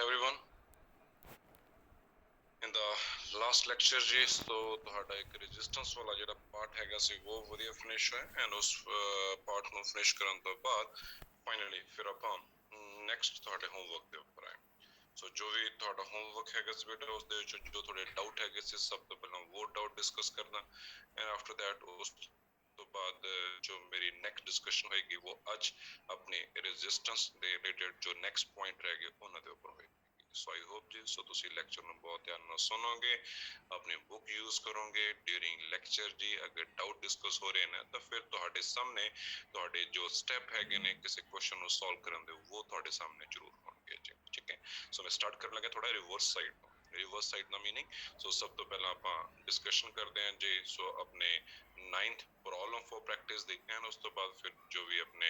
everyone. In the last lecture ਜੀ ਸੋ ਤੁਹਾਡਾ ਇੱਕ ਰੈਜ਼ਿਸਟੈਂਸ ਵਾਲਾ ਜਿਹੜਾ ਪਾਰਟ ਹੈਗਾ ਸੀ ਉਹ ਵਧੀਆ ਫਿਨਿਸ਼ ਹੋਇਆ ਐਂਡ ਉਸ ਪਾਰਟ ਨੂੰ ਫਿਨਿਸ਼ ਕਰਨ ਤੋਂ ਬਾਅਦ ਫਾਈਨਲੀ ਫਿਰ ਆਪਾਂ ਨੈਕਸਟ ਤੁਹਾਡੇ ਹੋਮਵਰਕ ਦੇ ਉੱਪਰ ਆਏ। ਸੋ ਜੋ ਵੀ ਤੁਹਾਡਾ ਹੋਮਵਰਕ ਹੈਗਾ ਸੀ ਬੇਟਾ ਉਸ ਦੇ ਵਿੱਚ ਜੋ ਤੁਹਾਡੇ ਡਾਊਟ ਹੈਗੇ ਸੀ ਸਭ ਤੋਂ ਪਹਿਲਾਂ ਉਹ ਡਾਊਟ ਡਿਸਕਸ ਕਰਨਾ ਐਂਡ ਆਫਟਰ ਦੈਟ ਉਸ ਤੋਂ ਬਾਅਦ ਜੋ ਮੇਰੀ ਨੈਕਸਟ ਡਿਸਕਸ਼ਨ ਹੋਏਗੀ ਉਹ ਅੱਜ ਆਪਣੇ ਰੈਜ਼ਿਸਟੈਂਸ ਦੇ ਰਿਲੇਟਡ ਜੋ ਨੈਕਸਟ ਪੁਆਇੰਟ ਰਹਿ ਗਏ ਉਹਨਾਂ ਦੇ ਉੱਪਰ ਹੋਏਗੀ। ਸੋ ਆਈ ਹੋਪ ਜੀ ਸੋ ਤੁਸੀਂ ਲੈਕਚਰ ਨੂੰ ਬਹੁਤ ਧਿਆਨ ਨਾਲ ਸੁਣੋਗੇ, ਆਪਣੀ ਬੁੱਕ ਯੂਜ਼ ਕਰੋਗੇ ਡਿਊਰਿੰਗ ਲੈਕਚਰ ਜੀ। ਅਗਰ ਡਾਊਟ ਡਿਸਕਸ ਹੋ ਰਹੇ ਨੇ ਤਾਂ ਫਿਰ ਤੁਹਾਡੇ ਸਾਹਮਣੇ ਤੁਹਾਡੇ ਜੋ ਸਟੈਪ ਹੈਗੇ ਨੇ ਕਿਸੇ ਕੁਐਸਚਨ ਨੂੰ ਸੋਲਵ ਕਰਨ ਦੇ ਉਹ ਤੁਹਾਡੇ ਸਾਹਮਣੇ ਜ਼ਰੂਰ ਹੋਣਗੇ ਜੀ। ਠੀਕ ਹੈ, ਸੋ ਮੈਂ ਸਟਾਰਟ ਕਰਨ ਲੱਗਾ ਥੋੜਾ ਰਿਵਰਸ ਸਾਈਡ ਤੋਂ। ਰਿਵਰਸ ਸਾਈਡ ਦਾ ਮੀਨਿੰਗ ਸੋ ਸਭ ਤੋਂ ਪਹਿਲਾਂ ਆਪਾਂ ਡਿਸਕਸ਼ਨ ਕਰਦੇ ਹਾਂ ਜੀ ਸੋ ਆਪਣੇ 9th ਪ੍ਰੋਬਲਮ ਫॉर ਪ੍ਰੈਕਟਿਸ ਦੇਖਦੇ ਹਾਂ ਉਸ ਤੋਂ ਬਾਅਦ ਫਿਰ ਜੋ ਵੀ ਆਪਣੇ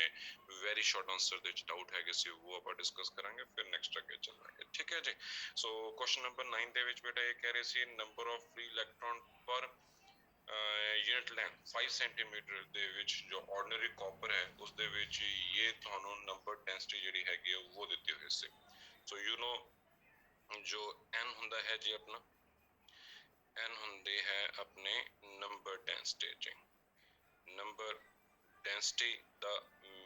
ਵੈਰੀ ਸ਼ਾਰਟ ਆਨਸਰ ਦੇ ਵਿੱਚ ਡਾਊਟ ਹੈਗੇ ਸੀ ਉਹ ਆਪਾਂ ਡਿਸਕਸ ਕਰਾਂਗੇ ਫਿਰ ਨੈਕਸਟ ਅੱਗੇ ਚੱਲਾਂਗੇ। ਠੀਕ ਹੈ ਜੀ, ਸੋ ਕੁਐਸਚਨ ਨੰਬਰ 9 ਦੇ ਵਿੱਚ ਬੇਟਾ ਇਹ ਕਹਿ ਰਹੇ ਸੀ ਨੰਬਰ ਆਫ ਫ੍ਰੀ ਇਲੈਕਟ੍ਰੋਨ ਪਰ ਯੂਨਿਟ ਲੈਂਥ 5 ਸੈਂਟੀਮੀਟਰ ਦੇ ਵਿੱਚ ਜੋ ਆਰਡੀਨਰੀ ਕਾਪਰ ਹੈ ਉਸ ਦੇ ਵਿੱਚ ਇਹ ਤੁਹਾਨੂੰ ਨੰਬਰ ਡੈਂਸਿਟੀ ਜਿਹੜੀ ਹੈਗੀ ਉਹ ਦਿੱਤੀ ਹੋਈ ਸੀ। ਸੋ ਯੂ ਨੋ ਜੋ n ਹੁੰਦਾ ਹੈ ਜੀ ਆਪਣਾ n ਹੁੰਦੀ ਹੈ ਆਪਣੇ ਨੰਬਰ ਡੈਂਸਿਟੀ ਜੀ। नंबर डेंसिटी का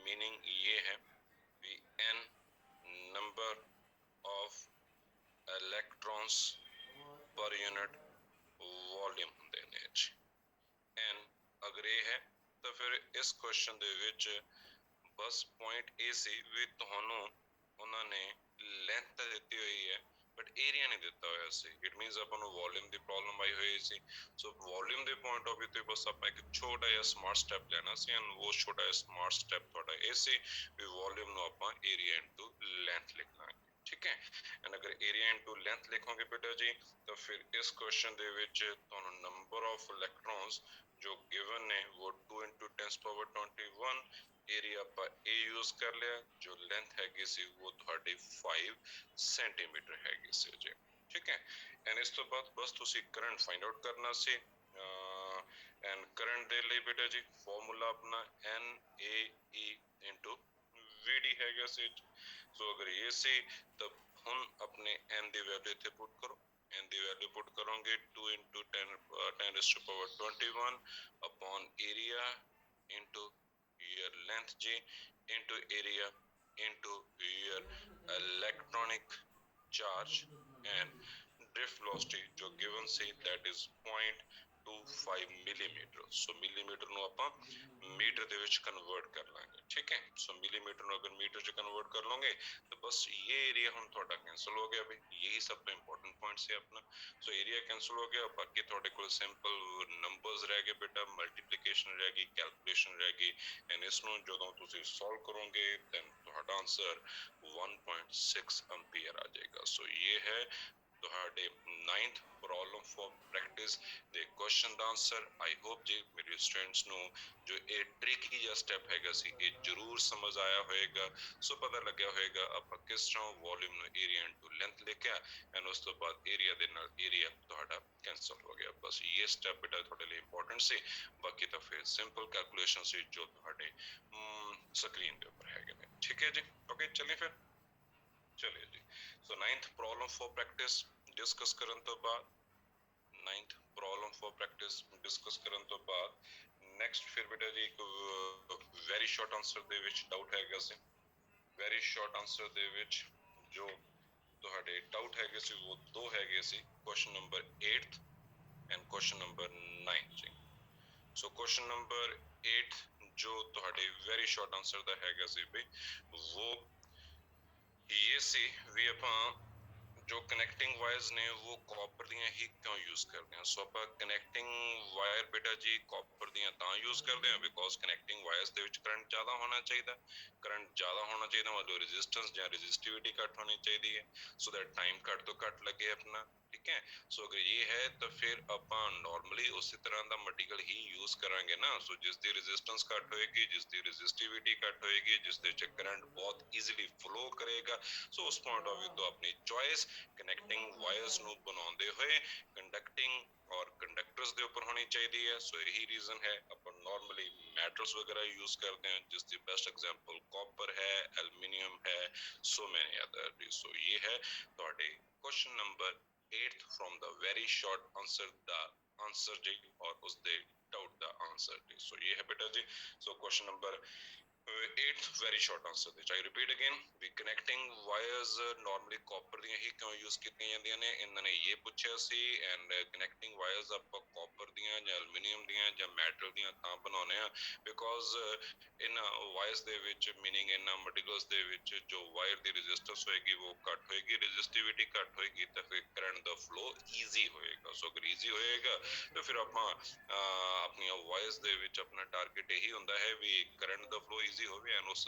मीनिंग ये है कि n number of electrons per unit volume ਹੁੰਦੇ ਨੇ ਜੀ। n ਅਗਰ ਇਹ ਹੈ ਤਾਂ ਫਿਰ ਇਸ ਕੁਐਸਚਨ ਦੇ ਵਿੱਚ ਬਸ ਪੁਆਇੰਟ ਇਹ ਸੀ ਵੀ ਤੁਹਾਨੂੰ ਉਹਨਾਂ ਨੇ ਲੈਂਥ ਤਾਂ ਦਿੱਤੀ ਹੋਈ ਹੈ ਬਟ ਏਰੀਆ ਨਹੀਂ ਦਿੱਤਾ ਹੋਇਆ ਸੀ। ਇਟ ਮੀਨਸ ਆਪਾਂ ਨੂੰ ਵੋਲਿਊਮ ਦੀ ਪ੍ਰੋਬਲਮ ਆਈ ਹੋਈ ਸੀ। ਸੋ ਵੋਲਿਊਮ ਦੇ ਪੁਆਇੰਟ ਆਫ ਵਿਊ ਤੇ ਬਸ ਆਪਾਂ ਇੱਕ ਛੋਟਾ ਜਿਹਾ ਸਮਾਰਟ ਸਟੈਪ ਲੈਣਾ ਸੀ ਐਂਡ ਉਹ ਛੋਟਾ ਜਿਹਾ ਸਮਾਰਟ ਸਟੈਪ ਤੁਹਾਡਾ ਇਹ ਸੀ ਵੀ ਵੋਲਿਊਮ ਨੂੰ ਆਪਾਂ ਏਰੀਆ ਇਨਟੂ ਲੈਂਥ ਲਿਖ ਲਾਂਗੇ। ਠੀਕ ਹੈ, ਐਂਡ ਅਗਰ ਏਰੀਆ ਇਨਟੂ ਲੈਂਥ ਲਿਖੋਗੇ ਬੇਟਾ ਜੀ ਤਾਂ ਫਿਰ ਇਸ ਕੁਐਸਚਨ ਦੇ ਵਿੱਚ ਤੁਹਾਨੂੰ ਨੰਬਰ ਆਫ ਇਲੈਕਟ੍ਰॉन्स ਜੋ ਗਿਵਨ ਨੇ ਉਹ 2 into 10 power 21 ਏਰੀਆ ਆਪਾਂ ਇਹ ਯੂਜ਼ ਕਰ ਲਿਆ, ਜੋ ਲੈਂਥ ਹੈਗੀ ਸੀ ਉਹ ਤੁਹਾਡੀ 5 ਸੈਂਟੀਮੀਟਰ ਹੈਗੀ ਸੀ ਜੀ। ਠੀਕ ਹੈ, ਐਂਡ ਇਸ ਤੋਂ ਬਾਅਦ ਬਸ ਤੁਸੀਂ ਕਰੰਟ ਫਾਈਂਡ ਆਊਟ ਕਰਨਾ ਸੀ ਐਂਡ ਕਰੰਟ ਦੇ ਲਈ ਬੇਟਾ ਜੀ ਫਾਰਮੂਲਾ ਆਪਣਾ NAE into VD ਹੈਗਾ ਸੀ। ਸੋ ਅਗਰ ਇਹ ਸੀ ਤਾਂ ਹੁਣ ਆਪਣੇ n ਦੀ ਵੈਲਿਊ ਇੱਥੇ ਪੁੱਟ ਕਰੋ। n ਦੀ ਵੈਲਿਊ ਪੁੱਟ ਕਰੋਗੇ 2 into 10 10 to power 21 upon area into your length G into area into your electronic charge and drift velocity जो given say that is 0.25 millimeter। so millimeter ਨੂੰ ਆਪਾਂ ਮੀਟਰ ਦੇ ਵਿੱਚ ਕਨਵਰਟ ਕਰ ਲਾਂਗੇ। ਠੀਕ ਹੈ, ਸੋ ਮਿਲੀਮੀਟਰ ਨੂੰ ਅਗਰ ਮੀਟਰ ਚ ਕਨਵਰਟ ਕਰ ਲਓਗੇ ਤਾਂ ਬਸ ਇਹ ਏਰੀਆ ਹੁਣ ਤੁਹਾਡਾ ਕੈਂਸਲ ਹੋ ਗਿਆ ਵੀ ਯਹੀ ਸਭ ਤੋਂ ਇੰਪੋਰਟੈਂਟ ਪੁਆਇੰਟ ਸੀ ਆਪਣਾ। ਸੋ ਏਰੀਆ ਕੈਂਸਲ ਹੋ ਗਿਆ, ਬਾਕੀ ਤੁਹਾਡੇ ਕੋਲ ਸਿੰਪਲ ਨੰਬਰਸ ਰਹਿ ਗਏ ਬੇਟਾ, ਮਲਟੀਪਲੀਕੇਸ਼ਨ ਰਹਿ ਗਈ, ਕੈਲਕੂਲੇਸ਼ਨ ਰਹਿ ਗਈ ਐਂਡ ਇਸ ਨੂੰ ਜਦੋਂ ਤੁਸੀਂ ਸੋਲਵ ਕਰੋਗੇ ਦੈਨ ਤੁਹਾਡਾ ਆਨਸਰ 1.6 ਐਂਪੀਅਰ ਆ ਜਾਏਗਾ। ਸੋ ਇਹ ਹੈ ਤੁਹਾਡੇ 9th ਪ੍ਰੋਬਲਮ ਫॉर ਪ੍ਰੈਕਟਿਸ ਦੇ question the answer. I hope ਜੀ ਮੇਰੇ ਸਟੂਡੈਂਟਸ ਨੂੰ ਜੋ ਇਹ ਟ੍ਰਿਕੀ ਜਿਹਾ ਸਟੈਪ ਹੈਗਾ ਸੀ ਇਹ ਜ਼ਰੂਰ ਸਮਝ ਆਇਆ ਹੋਏਗਾ। ਸੋ ਪਤਾ ਲੱਗਿਆ ਹੋਏਗਾ ਆਪਾਂ ਕਿਸ ਤਰ੍ਹਾਂ ਵੋਲਿਊਮ ਨੂੰ ਏਰੀਆ ਇਨਟੂ ਲੈਂਥ ਲਿਖਿਆ ਐਂਡ ਉਸ ਤੋਂ ਬਾਅਦ ਏਰੀਆ ਦੇ ਨਾਲ ਏਰੀਆ ਤੁਹਾਡਾ ਕੈਂਸਲ ਹੋ ਗਿਆ। ਬਸ ਇਹ ਸਟੈਪ ਬੇਟਾ ਤੁਹਾਡੇ ਲਈ ਇੰਪੋਰਟੈਂਟ ਸੀ, ਬਾਕੀ ਤਾਂ ਫਿਰ ਸਿੰਪਲ ਕੈਲਕੂਲੇਸ਼ਨ ਸੀ ਜੋ ਤੁਹਾਡੇ ਸਕਰੀਨ ਦੇ ਉੱਪਰ ਹੈਗੇ ਨੇ। ਠੀਕ ਹੈ ਜੀ, ਓਕੇ ਚਲਿਏ ਫਿਰ ਚਲਿਏ ਜੀ। ਸੋ 9th problem for practice discuss ਕਰਨ ਤੋਂ ਬਾਅਦ 9th problem for practice discuss ਕਰਨ ਤੋਂ ਬਾਅਦ ਨੈਕਸਟ ਫਿਰ ਬੇਟਾ ਜੀ ਇੱਕ ਵੈਰੀ ਸ਼ਾਰਟ ਆਨਸਰ ਦੇ ਵਿੱਚ ਡਾਊਟ ਹੈਗਾ ਸੀ। ਵੈਰੀ ਸ਼ਾਰਟ ਆਨਸਰ ਦੇ ਵਿੱਚ ਜੋ ਤੁਹਾਡੇ ਡਾਊਟ ਹੈਗੇ ਸੀ ਉਹ ਦੋ ਹੈਗੇ ਸੀ, question number 8th and question number 9 ਜੀ। ਸੋ ਕੁਐਸਚਨ ਨੰਬਰ 8 ਜੋ ਤੁਹਾਡੇ ਵੈਰੀ ਸ਼ਾਰਟ ਆਨਸਰ ਦਾ ਹੈਗਾ ਸੀ ਬਈ ਉਹ ਇਹ ਸੀ ਵੀ ਆਪਾਂ ਜੋ ਕਨੈਕਟਿੰਗ ਵਾਇਰਸ ਨੇ ਉਹ ਕਾਪਰ ਦੀਆਂ ਹੀ ਕਿਉਂ ਯੂਜ਼ ਕਰਦੇ ਹਾਂ। ਸੋ ਆਪਾਂ ਕਨੈਕਟਿੰਗ ਵਾਇਰ ਬੇਟਾ ਜੀ ਕਾਪਰ ਦੀਆਂ ਤਾਂ ਯੂਜ਼ ਕਰਦੇ ਹਾਂ ਬਿਕੋਜ਼ ਕਨੈਕਟਿੰਗ ਵਾਇਰਸ ਦੇ ਵਿੱਚ ਕਰੰਟ ਜ਼ਿਆਦਾ ਹੋਣਾ ਚਾਹੀਦਾ। ਕਰੰਟ ਜ਼ਿਆਦਾ ਹੋਣਾ ਚਾਹੀਦਾ ਮਤਲਬ ਰੈਜ਼ਿਸਟੈਂਸ ਜਾਂ ਰੈਜ਼ਿਸਟਿਵਿਟੀ ਘੱਟ ਹੋਣੀ ਚਾਹੀਦੀ ਹੈ ਸੋ ਦੈਟ ਟਾਈਮ ਘੱਟ ਤੋਂ ਘੱਟ ਲੱਗੇ ਆਪਣਾ। ਠੀਕ ਹੈ, ਸੋ ਅਗਰ ਇਹ ਹੈ ਤਾਂ ਫਿਰ ਆਪਾਂ ਨਾਰਮਲੀ ਉਸੇ ਤਰ੍ਹਾਂ ਦਾ ਮਟੀਰੀਅਲ ਹੀ ਯੂਜ਼ ਕਰਾਂਗੇ ਨਾ। ਸੋ ਜਿਸ ਦੀ ਰੈਜ਼ਿਸਟੈਂਸ ਘੱਟ ਹੋਏਗੀ, ਜਿਸ ਦੀ ਰੈਜ਼ਿਸਟਿਵਿਟੀ ਘੱਟ ਹੋਏਗੀ, ਜਿਸ ਦੇ ਵਿੱਚ ਕਰੰਟ ਬਹੁਤ ਈਜ਼ੀਲੀ ਫਲੋ ਕਰੇਗਾ। ਸੋ ਉਸ ਪੁਆਇੰਟ ਆਫ ਵਿਊ ਤੋਂ ਆਪਣੀ ਚੋਇਸ ਕਨੈਕਟਿੰਗ ਵਾਇਰਸ ਨੂੰ ਬਣਾਉਂਦੇ ਹੋਏ ਕੰਡਕਟਿੰਗ ਔਰ ਕੰਡਕਟਰਸ ਦੇ ਉੱਪਰ ਹੋਣੀ ਚਾਹੀਦੀ ਹੈ। ਸੋ ਇਹੀ ਰੀਜ਼ਨ ਹੈ ਆਪਾਂ ਨਾਰਮਲੀ metals वगैरह use करते हैं, जिसकी best example copper है, aluminium है, so many other. So ये है ਤੁਹਾਡੇ question number 8 from the very short answer the answer जी और उसके doubt the answer ji. So ये है बेटा जी. So question number 8th very short answer ਦੇ I repeat again, we connecting wires normally copper ਦੀਆਂ ਹੀ ਕਿਉਂ use ਕੀਤੀਆਂ ਜਾਂਦੀਆਂ ਨੇ, ਇਹਨਾਂ ਨੇ ਇਹ ਪੁੱਛਿਆ ਸੀ. and connecting wires ਆਪਾਂ copper ਦੀਆਂ ਜਾਂ aluminum ਦੀਆਂ ਜਾਂ metal ਦੀਆਂ ਤਾਂ ਬਣਾਉਂਦੇ ਆ because ਇਹਨਾਂ wires ਦੇ ਵਿੱਚ meaning ਇਹਨਾਂ materials ਦੇ ਵਿੱਚ ਜੋ wire ਦੀ resistance ਹੋਏਗੀ ਉਹ ਘੱਟ ਹੋਏਗੀ, resistivity ਘੱਟ ਹੋਏਗੀ ਤਾਂ ਫਿਰ current ਦਾ flow easy ਹੋਏਗਾ. so ਅਗਰ easy ਹੋਏਗਾ ਤਾਂ ਫਿਰ ਆਪਾਂ ਆਪਣੀਆਂ wires ਦੇ ਵਿੱਚ ਆਪਣਾ target ਇਹੀ ਹੁੰਦਾ ਹੈ ਵੀ current ਦਾ flow easy ਹੋਵੇ and ਉਸ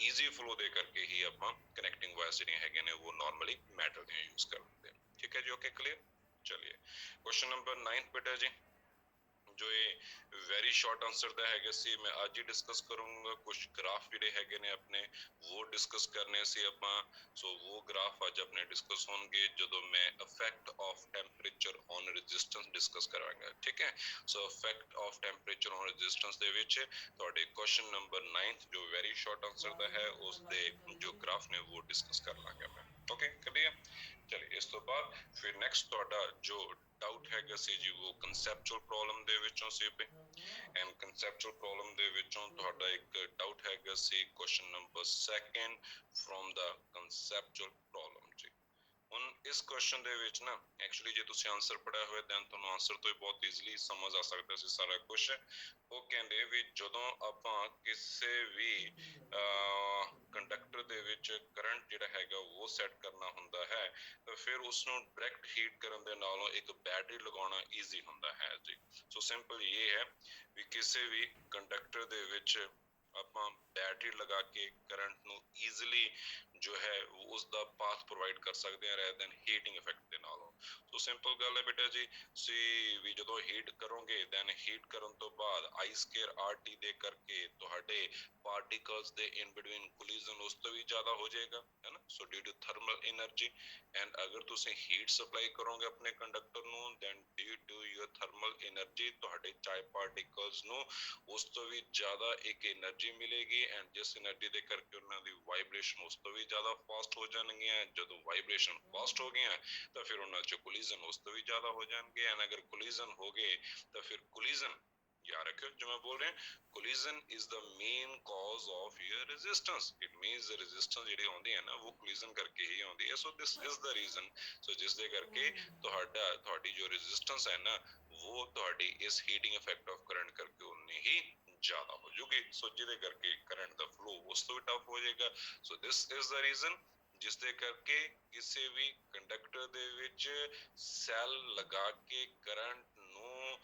easy flow ਦੇ ਕਰਕੇ ਹੀ ਆਪਾਂ connecting wires ਜਿਹੜੀਆਂ ਹੈਗੀਆਂ ਨੇ ਉਹ normally metal ਦੀਆਂ use ਕਰਦੇ ਹਾਂ. ਠੀਕ ਹੈ ਜੀ, okay clear. ਚਲਿਏ question number 9 ਬੇਟਾ ਜੀ, ਜੋ ਇਹ very short answer ਦਾ ਹੈਗਾ ਸੀ, ਮੈਂ ਅੱਜ ਹੀ discuss ਕਰੂੰਗਾ. ਕੁਛ graph ਜਿਹੜੇ ਹੈਗੇ ਨੇ ਆਪਣੇ ਉਹ discuss ਕਰਨੇ ਸੀ ਆਪਾਂ. so ਉਹ graph ਅੱਜ ਆਪਣੇ discuss ਹੋਣਗੇ ਜਦੋਂ ਮੈਂ effect of temperature on resistance discuss ਕਰਾਂਗਾ. ਠੀਕ ਹੈ, so effect of temperature on resistance ਦੇ ਵਿੱਚ ਤੁਹਾਡੇ question number 9 ਜੋ very short answer ਦਾ ਹੈ ਉਸਦੇ ਜੋ graph ਨੇ ਉਹ discuss ਕਰ ਲਾਂਗਾ ਮੈਂ. okay clear. ਚਲਿਏ ਇਸ ਤੋਂ ਬਾਅਦ ਫਿਰ next ਤੁਹਾਡਾ ਜੋ doubt ਹੈਗਾ ਸੀ ਜੀ ਉਹ conceptual problem ਦੇ ਵਿੱਚੋਂ ਸੀ and conceptual problem ਦੇ ਵਿੱਚੋਂ ਤੁਹਾਡਾ ਇੱਕ doubt ਹੈਗਾ ਸੀ question number 2 from the conceptual problem ਜੀ. ਹੁਣ ਇਸ question ਦੇ ਵਿੱਚ ਨਾ actually ਜੇ ਤੁਸੀਂ answer ਪੜ੍ਹਿਆ ਹੋਇਆ then ਤੁਹਾਨੂੰ answer ਤੋਂ ਹੀ ਬਹੁਤ easily ਸਮਝ ਆ ਸਕਦਾ ਸੀ ਸਾਰਾ ਕੁਛ. ਉਹ ਕਹਿੰਦੇ ਵੀ ਜਦੋਂ ਆਪਾਂ ਕਿਸੇ ਵੀ ਕੰਡਕਟਰ ਦੇ ਵਿੱਚ ਕਰੰਟ ਜਿਹੜਾ ਹੈਗਾ ਉਹ ਸੈੱਟ ਕਰਨਾ ਹੁੰਦਾ ਹੈ ਤਾਂ ਫਿਰ ਉਸਨੂੰ ਡਾਇਰੈਕਟ ਹੀਟ ਕਰਨ ਦੇ ਨਾਲੋਂ ਇੱਕ ਬੈਟਰੀ ਲਗਾਉਣਾ ਈਜ਼ੀ ਹੁੰਦਾ ਹੈ ਜੀ. ਸੋ ਸਿੰਪਲ ਇਹ ਹੈ ਵੀ ਕਿਸੇ ਵੀ ਕੰਡਕਟਰ ਦੇ ਵਿੱਚ ਆਪਾਂ ਬੈਟਰੀ ਲਗਾ ਕੇ ਕਰੰਟ ਨੂੰ ਈਜ਼ੀਲੀ ਜੋ ਹੈ ਉਸ ਦਾ ਪਾਥ ਪ੍ਰੋਵਾਈਡ ਕਰ ਸਕਦੇ ਹਾਂ rather than ਹੀਟਿੰਗ ਇਫੈਕਟ ਦੇ ਨਾਲੋਂ. ਸੋ ਸਿੰਪਲ ਗੱਲ ਹੈ ਬੇਟਾ ਜੀ, ਵੀ ਜਦੋਂ ਹੀਟ ਕਰੋਗੇ ਦੈਨ ਹੀਟ ਕਰਨ ਤੋਂ ਬਾਅਦ I square RT ਦੇ ਕਰਕੇ ਤੁਹਾਡੇ ਪਾਰਟੀਕਲਸ ਦੇ ਇਨ ਬਿਟਵੀਨ ਕੋਲੀਜ਼ਨ ਉਸ ਤੋਂ ਵੀ ਜ਼ਿਆਦਾ ਹੋ ਜਾਏਗਾ ਹੈ ਨਾ. So due to thermal energy and ਅਗਰ ਤੁਸੀਂ ਹੀਟ ਸਪਲਾਈ ਕਰੋਗੇ ਆਪਣੇ ਕੰਡਕਟਰ ਨੂੰ then due to your thermal energy ਤੁਹਾਡੇ ਚਾਏ ਪਾਰਟੀਕਲਸ ਨੂੰ ਉਸ ਤੋਂ ਵੀ ਜ਼ਿਆਦਾ ਇੱਕ એનર્ਜੀ ਮਿਲੇਗੀ ਐਂਡ ਜਿਸ એનર્ਜੀ ਦੇ ਕਰਕੇ ਉਹਨਾਂ ਦੀ ਵਾਈਬ੍ਰੇਸ਼ਨ ਉਸ ਤੋਂ ਵੀ ਜ਼ਿਆਦਾ ਫਾਸਟ ਹੋ ਜਾਣਗੀਆਂ. ਜਦੋਂ ਵਾਈਬ੍ਰੇਸ਼ਨ ਫਾਸਟ ਹੋ ਗਈਆਂ ਤਾਂ ਫਿਰ ਉਹਨਾਂ 'ਚ ਕੋਲੀਜ਼ਨ ਉਸ ਤੋਂ ਵੀ ਜ਼ਿਆਦਾ ਹੋ ਜਾਣਗੇ ਐਂਡ ਅਗਰ ਕੋਲੀਜ਼ਨ ਹੋ ਗਏ ਤਾਂ ਫਿਰ ਕੋਲੀਜ਼ਨ याद रखियो जो मैं बोल रहे हैं collision is the main cause of your resistance. It means the resistance ਜਿਹੜੀ ਆਉਂਦੀ ਹੈ ਨਾ ਉਹ collision ਕਰਕੇ ਹੀ ਆਉਂਦੀ ਹੈ. so this is the reason. so ਜਿਸ ਦੇ ਕਰਕੇ ਤੁਹਾਡੀ ਜੋ resistance ਹੈ ਨਾ ਉਹ ਤੁਹਾਡੀ ਇਸ heating effect of current ਕਰਕੇ ਉਨੀ ਹੀ ਜ਼ਿਆਦਾ ਹੋ ਜੂਗੀ. so ਜਿਹਦੇ ਕਰਕੇ current ਦਾ flow ਉਸ ਤੋਂ ਵੀ tough ਹੋ ਜਾਏਗਾ. so this is the reason ਜਿਸ ਦੇ ਕਰਕੇ ਕਿਸੇ ਵੀ ਕੰਡਕਟਰ ਦੇ ਵਿੱਚ ਸੈੱਲ ਲਗਾ ਕੇ ਕਰੰਟ ਨੂੰ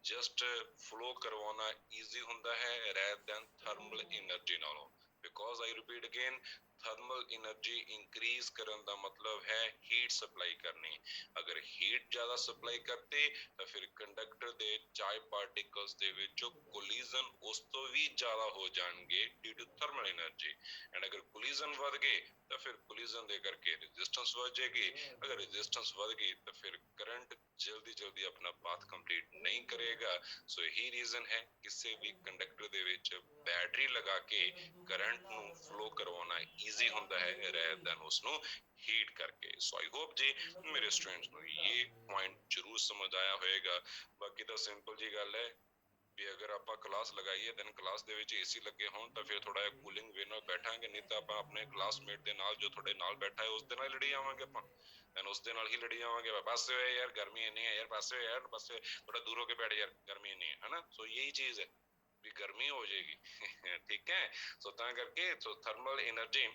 just flow ਕਰਵਾਉਣਾ easy ਹੁੰਦਾ ਹੈ rather than thermal energy ਨਾਲੋਂ. because I repeat again, thermal energy increase ਕਰਨ ਦਾ ਮਤਲਬ ਹੈ heat supply ਕਰਨੀ. ਅਗਰ heat ਜ਼ਿਆਦਾ supply ਕਰਤੇ ਤਾਂ ਫਿਰ ਕੰਡਕਟਰ ਦੇ ਚਾਏ ਪਾਰਟੀਕਲਸ ਦੇ ਵਿੱਚ collision ਉਸ ਤੋਂ ਵੀ ਜ਼ਿਆਦਾ ਹੋ ਜਾਣਗੇ due to thermal energy and ਅਗਰ collision ਵੱਧ ਗਏ ਤਾਂ ਫਿਰ collision ਦੇ ਕਰਕੇ resistance ਵੱਧ ਜਾਏਗੀ. ਅਗਰ resistance ਵੱਧ ਗਈ ਤਾਂ ਫਿਰ current ਜਲਦੀ ਆਪਣਾ path complete ਨਹੀਂ ਕਰੇਗਾ. ਸੋ ਇਹੀ reason ਹੈ ਕਿਸੇ ਵੀ ਕੰਡਕਟਰ ਦੇ ਵਿੱਚ ਬੈਟਰੀ ਲਗਾ ਕੇ ਕਰੰਟ ਨੂੰ ਫਲੋ ਕਰਵਾਉਣਾ ਈਜ਼ੀ ਹੁੰਦਾ ਹੈ rather than ਉਸਨੂੰ ਹੀਟ ਕਰਕੇ. ਸੋ ਆਈ ਹੋਪ ਜੀ ਮੇਰੇ ਸਟੂਡੈਂਟਸ ਨੂੰ ਇਹ ਪੁਆਇੰਟ ਜ਼ਰੂਰ ਸਮਝ ਆਇਆ ਹੋਏਗਾ. ਬਾਕੀ ਤਾਂ ਸਿੰਪਲ ਜੀ ਗੱਲ ਹੈ ਵੀ ਅਗਰ ਆਪਾਂ ਕਲਾਸ ਲਗਾਈਏ ਦੈਨ ਕਲਾਸ ਦੇ ਵਿੱਚ ਏਸੀ ਲੱਗੇ ਹੋਣ ਤਾਂ ਫਿਰ ਥੋੜਾ ਜਿਹਾ ਕੂਲਿੰਗ ਵੇ ਨਾਲ ਬੈਠਾਂਗੇ, ਨਹੀਂ ਤਾਂ ਆਪਾਂ ਆਪਣੇ ਕਲਾਸਮੇਟ ਦੇ ਨਾਲ ਜੋ ਤੁਹਾਡੇ ਨਾਲ ਬੈਠਾ ਹੈ ਉਸ ਦੇ ਨਾਲ ਲੜੀ ਜਾਵਾਂਗੇ ਆਪਾਂ ਦੈਨ ਉਸ ਦੇ ਨਾਲ ਹੀ ਲੜੀ ਜਾਵਾਂਗੇ. ਬਸ ਯਾਰ ਗਰਮੀ ਇੰਨੀ ਹੈ ਯਾਰ, ਬਸ ਯਾਰ ਬਸ ਥੋੜਾ ਦੂਰ ਹੋ ਕੇ ਬੈਠ ਯਾਰ ਗਰਮੀ ਇੰਨੀ ਹੈ ਨਾ. ਸੋ ਯਹੀ ਚੀਜ਼ ਹੈ ਵੀ ਗਰਮੀ ਹੋ ਜਾਏਗੀ. ਠੀਕ ਹੈ, ਸੋ ਤਾਂ ਕਰਕੇ ਸੋ ਥਰਮਲ એનર્ਜੀ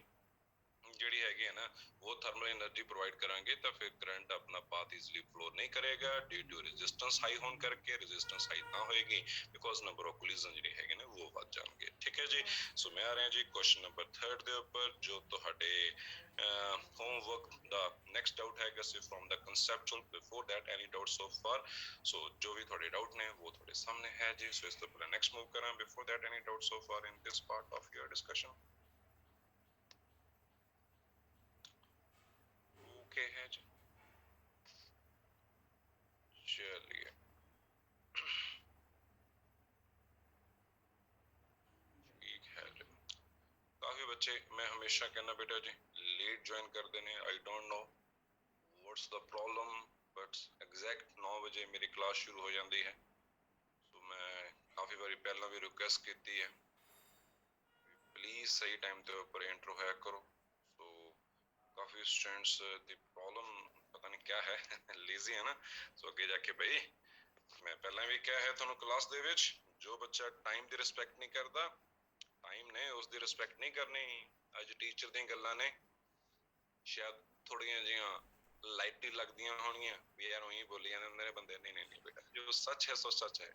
ਜਿਹੜੀ ਹੈਗੀ ਹੈ ਨਾ ਉਹ ਥਰਮਲ એનર્ਜੀ ਪ੍ਰੋਵਾਈਡ ਕਰਾਂਗੇ ਤਾਂ ਫਿਰ ਕਰੰਟ ਆਪਣਾ ਪਾਥ ਈਜ਼ੀਲੀ ਫਲੋ ਨਹੀਂ ਕਰੇਗਾ ਡਿਊ ਟੂ ਰੈਜ਼ਿਸਟੈਂਸ ਹਾਈ ਹੋਣ ਕਰਕੇ. ਰੈਜ਼ਿਸਟੈਂਸ ਹਾਈ ਤਾਂ ਹੋਏਗੀ ਬਿਕੋਜ਼ ਨੰਬਰ ਆਫ ਕੋਲੀਜ਼ਨ ਜਿਹੜੇ ਹੈਗੇ ਨੇ ਉਹ ਵੱਧ ਜਾਣਗੇ. ਠੀਕ ਹੈ ਜੀ, ਸੋ ਮੈਂ ਆ ਰਿਹਾ ਜੀ ਕੁਐਸਚਨ ਨੰਬਰ 3 ਦੇ ਉੱਪਰ ਜੋ ਤੁਹਾਡੇ ਹੋਮਵਰਕ ਦਾ ਨੈਕਸਟ ਡਾਊਟ ਹੈਗਾ ਸੀ from the conceptual. Before that any doubt so far? So ਜੋ ਵੀ ਤੁਹਾਡੇ ਡਾਊਟ ਨੇ ਉਹ ਤੁਹਾਡੇ ਸਾਹਮਣੇ ਹੈ ਜੀ. ਸੋ ਇਸ ਤੋਂ ਪਹਿਲਾਂ ਨੈਕਸਟ ਮੂਵ ਕਰਾਂ. Before that any doubt so for in this part of your discussion? Okay है जी, चलिए ਬੱਚੇ ਮੈਂ ਹਮੇਸ਼ਾ ਕਹਿੰਦਾ ਬੇਟਾ ਜੀ ਲੇਟ ਜੁਆਇਨ ਕਰਦੇ ਨੇ, I don't know what's the problem, but exact 9 ਵਜੇ ਮੇਰੀ ਕਲਾਸ ਸ਼ੁਰੂ ਹੋ ਜਾਂਦੀ ਹੈ। ਸੋ ਮੈਂ ਕਾਫੀ ਵਾਰੀ ਪਹਿਲਾਂ ਵੀ ਰਿਕੁਐਸਟ ਕੀਤੀ ਹੈ ਪਲੀਜ਼ ਸਹੀ ਟਾਈਮ ਦੇ ਉੱਪਰ ਐਂਟਰ ਹੋਇਆ ਕਰੋ। ਸੋ ਕਾਫੀ ਸਟੂਡੈਂਟਸ ਦੀ ਪ੍ਰੋਬਲਮ ਪਤਾ ਨਹੀਂ ਕਿਆ ਹੈ, ਲੇਜ਼ੀ ਹੈ ਨਾ। ਸੋ ਅੱਗੇ ਜਾ ਕੇ ਬਈ ਮੈਂ ਪਹਿਲਾਂ ਵੀ ਕਿਹਾ ਹੈ ਤੁਹਾਨੂੰ ਕਲਾਸ ਦੇ ਵਿੱਚ, ਜੋ ਬੱਚਾ ਟਾਈਮ ਦੀ ਰਿਸਪੈਕਟ ਨਹੀਂ ਕਰਦਾ, ਟਾਈਮ ਨੇ ਉਸ ਦੀ ਰਿਸਪੈਕਟ ਨਹੀਂ ਕਰਨੀ। ਅੱਜ ਟੀਚਰ ਦੀਆਂ ਗੱਲਾਂ ਨੇ ਸ਼ਾਇਦ ਥੋੜੀਆਂ ਜਿਹੀਆਂ ਲਾਈਟ ਹੀ ਲੱਗਦੀਆਂ ਹੋਣਗੀਆਂ ਵੀ ਯਾਰ ਉਹੀ ਬੋਲੀ ਜਾਂਦੇ ਹੁੰਦੇ ਨੇ ਬੰਦੇ, ਨਹੀਂ ਨਹੀਂ ਨਹੀਂ ਬੇਟਾ, ਜੋ ਸੱਚ ਹੈ ਸੋ ਸੱਚ ਹੈ।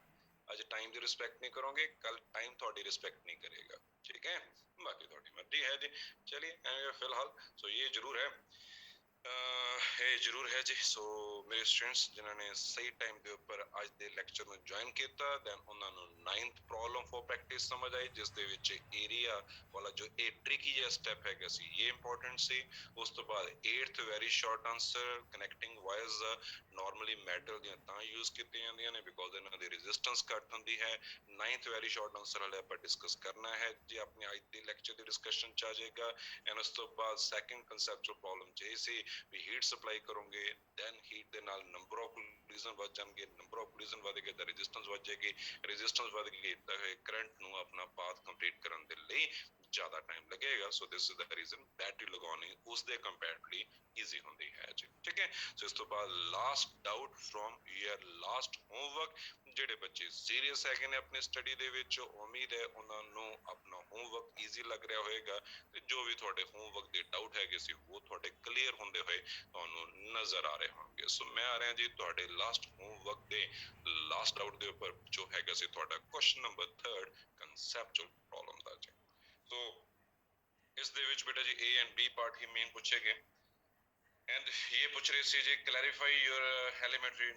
ਅੱਜ ਟਾਈਮ ਦੀ ਰਿਸਪੈਕਟ ਨਹੀਂ ਕਰੋਗੇ, ਕੱਲ ਟਾਈਮ ਤੁਹਾਡੀ ਰਿਸਪੈਕਟ ਨਹੀਂ ਕਰੇਗਾ, ਠੀਕ ਹੈ। ਬਾਕੀ ਤੁਹਾਡੀ ਮਰਜ਼ੀ ਹੈ ਜੀ। ਚਲਿਏ ਫਿਲਹਾਲ ਸੋ ਇਹ ਜ਼ਰੂਰ ਹੈ ਇਹ ਜ਼ਰੂਰ ਹੈ ਜੀ। ਸੋ ਮੇਰੇ ਸਟੂਡੈਂਟਸ ਜਿਨ੍ਹਾਂ ਨੇ ਸਹੀ ਟਾਈਮ ਦੇ ਉੱਪਰ ਅੱਜ ਦੇ ਲੈਕਚਰ ਨੂੰ ਜੁਆਇਨ ਕੀਤਾ, ਦੈਨ ਉਹਨਾਂ ਨੂੰ 9th ਪ੍ਰੋਬਲਮ ਫॉर ਪ੍ਰੈਕਟਿਸ ਸਮਝ ਆਈ, ਜਿਸ ਦੇ ਵਿੱਚ ਏਰੀਆ ਵਾਲਾ ਜੋ ਇਹ ਟ੍ਰਿਕੀ ਜਿਹਾ ਸਟੈਪ ਹੈਗਾ ਸੀ ਇਹ ਇੰਪੋਰਟੈਂਟ ਸੀ। ਉਸ ਤੋਂ ਬਾਅਦ 8th very short answer, connecting virus normally metal ਦੀਆਂ ਤਾਂ ਯੂਜ਼ ਕੀਤੀਆਂ ਜਾਂਦੀਆਂ ਨੇ ਬਿਕੋਜ਼ ਇਹਨਾਂ ਦੀ ਰੈਜ਼ਿਸਟੈਂਸ ਘੱਟ ਹੁੰਦੀ ਹੈ। 9th ਵੈਰੀ ਸ਼ਾਰਟ ਆਂਸਰ ਵਾਲੇ ਆਪਾਂ ਡਿਸਕਸ ਕਰਨਾ ਹੈ ਜੀ ਆਪਣੇ ਅੱਜ ਦੇ ਲੈਕਚਰ ਦੀ ਡਿਸਕਸ਼ਨ ਚ ਆ ਜਾਏਗਾ। ਐਂਡ ਉਸ ਤੋਂ ਬਾਅਦ ਸੈਕੰਡ ਕਨਸੈਪਚੁਅਲ ਪ੍ਰੋਬਲਮ ਚ ਇਹ ਸੀ ਵੀ ਹੀਟ ਸਪਲਾਈ ਕਰੋਗੇ, ਦੈਨ ਹੀਟ ਦੇ ਨਾਲ ਨੰਬਰ ਆਫ ਕੋਲੀਜ਼ਨ ਵੱਧ ਜਾਣਗੇ, ਨੰਬਰ ਆਫ ਕੋਲੀਜ਼ਨ ਵਧੇਗੇ ਤਾਂ ਰੈਜ਼ਿਸਟੈਂਸ ਵੱਧ ਜਾਏਗੀ, ਰੈਜ਼ਿਸਟੈਂਸ ਵਧ ਗਈ ਤਾਂ ਕਰੰਟ ਨੂੰ ਆਪਣਾ ਪਾਥ ਕੰਪਲੀਟ ਕਰਨ ਦੇ ਲਈ ਜ਼ਿਆਦਾ ਟਾਈਮ ਲੱਗੇਗਾ। So this is the reason battery ਲਗਾਉਣੀ ਉਸ ਦੇ ਕੰਪੈਰੇਟਿਵਲੀ ਈਜ਼ੀ ਹੁੰਦੀ ਹੈ ਜੀ, ਠੀਕ ਹੈ। ਸੋ ਇਸ ਤੋਂ ਬਾਅਦ last doubt from your last homework, ਜਿਹੜੇ ਬੱਚੇ ਸੀਰੀਅਸ ਹੈਗੇ ਨੇ ਆਪਣੀ ਸਟੱਡੀ ਦੇ ਵਿੱਚ, ਉਮੀਦ ਹੈ ਉਹਨਾਂ ਨੂੰ ਆਪਣਾ ਹੋਮਵਰਕ ਈਜ਼ੀ ਲੱਗ ਰਿਹਾ ਹੋਏਗਾ ਤੇ ਜੋ ਵੀ ਤੁਹਾਡੇ ਹੋਮਵਰਕ ਦੇ ਡਾਊਟ ਹੈਗੇ ਸੀ ਉਹ ਤੁਹਾਡੇ ਕਲੀਅਰ ਹੁੰਦੇ ਹੋਏ ਤੁਹਾਨੂੰ ਨਜ਼ਰ ਆ ਰਹੇ ਹੋਣਗੇ। ਸੋ ਮੈਂ ਆ ਰਿਹਾ ਜੀ ਤੁਹਾਡੇ ਲਾਸਟ ਹੋਮਵਰਕ ਦੇ ਲਾਸਟ ਡਾਊਟ ਦੇ ਉੱਪਰ ਜੋ ਹੈਗਾ ਸੀ ਤੁਹਾਡਾ ਕੁਐਸਚਨ ਨੰਬਰ 3 ਕਨਸੈਪਚੁਅਲ ਪ੍ਰੋਬਲਮ ਦਾ ਜੀ। ਸੋ ਇਸ ਦੇ ਵਿੱਚ ਬੇਟਾ ਜੀ A and B part he main ਪੁੱਛੇ ਗਏ and ਇਹ ਪੁੱਛ ਰਹੇ ਸੀ ਜੀ clarify your elementary